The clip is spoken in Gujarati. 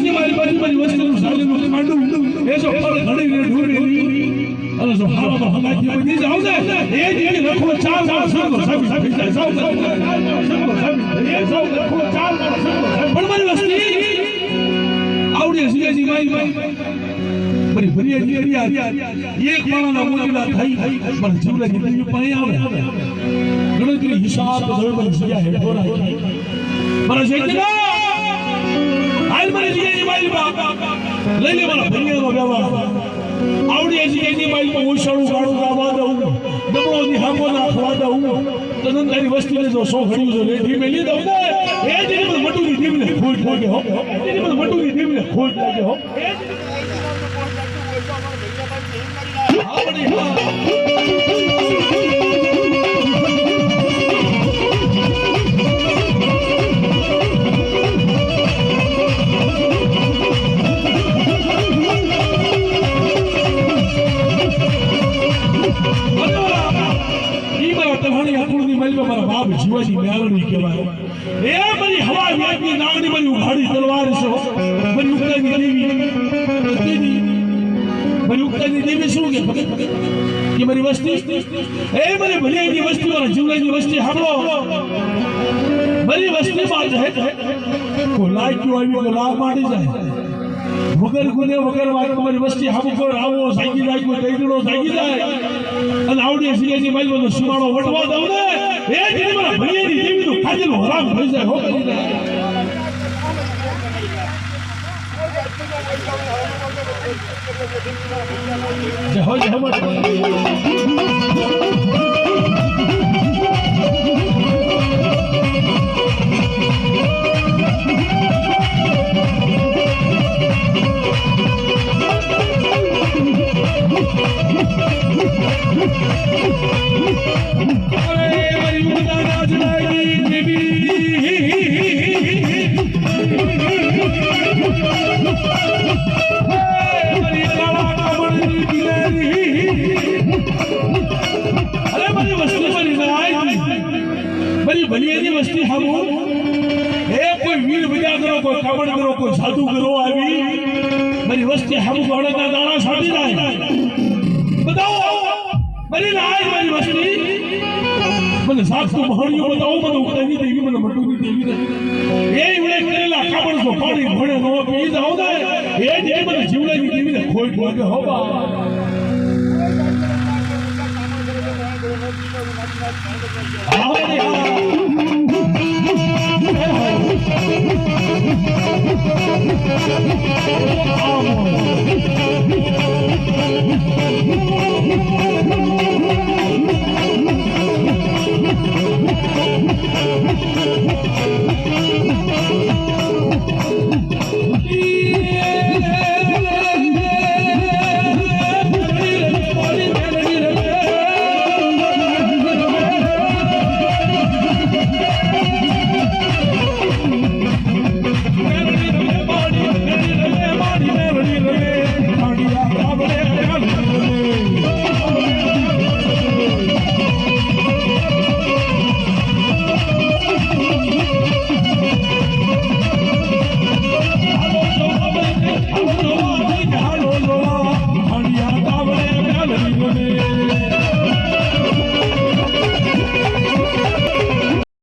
છે મારી બાજુ મારી વસ્તુનું સાલેનું કાંડું એ જો ફળ ઘડીને ઢૂંઢેલી અને જો હારામાં હલાકી બની જાવ ને એ દીને લખો ચાર સંગો સાબિત થઈ જાય સાવ સંગો સાબિત એ સાવ લખો ચાર સંગો પણ મારી વસ્તી આવડે સિયાજી મારી મારી ફરિયાદી અરિયા એક માણસના મોજીલા થઈ પણ જીવલાજી દેવી પાસે આવે ગણતરી હિસાબ ધર્મ સિયા હેઠો રાખી મારા શેઠના હાલ મારી સિયાજી મારી લઈ લે મારા ફરિયાદનો વ્યવહાર આવડે સિયાજી મારી પર ઓછાળું ગાળું ગાવા દઉં ડબળોની હાકો નાખવા દઉં તનન તારી વસ્તીને જો 100 ઘડી જો રેઠી મેલી દઉં ને એ જ મને મટુની દીવને ખોટ લાગે હો એ જ મને મટુની દીવને ખોટ લાગે હો શિવાજી મેળવી કહેવાય એ મારી હવા વ્યાજની નાગની મારી ઉઘાડી તલવાર છે મારી ઉગતાની દેવી મારી ઉગતાની દેવી શું કે મારી વસ્તી એ મારી ભલિયાની વસ્તી મારા જીવલાની વસ્તી સાંભળો મારી વસ્તીમાં જાય કોઈ લાગ્યું આવી તો લાભ માંડી જાય વગર ગુને વગર વાત મારી વસ્તી હામું કોઈ આવો સાગી જાય કોઈ દઈડો સાગી જાય અને આવડી સિયાજી મારી બધો સુમાળો વટવા દઉં ને એ દીને મારા ભલિયાની દેવીનું ખાધેલું હરામ થઈ જાય હો કરીને જય હો જય હો ભલિયાની વસ્તી હામો એ કોઈ વીર બજા કરો કોઈ કામણ કરો કોઈ સાધુ કરો આવી મારી વસ્તી હામો ઘોડાના દાણા સાડી જાય બતાવો મારી લાજ મારી વસ્તી મને સાક્ષુ મહણિયો બતાવો મને ઉકતાની દેવી મને મટુની દેવી એ ઉડે કરેલા કામણ સો પાણી ભણે નો પી જાવ ને એ જે મને જીવલાની દેવીને ખોટ લાગે હો બા Oh,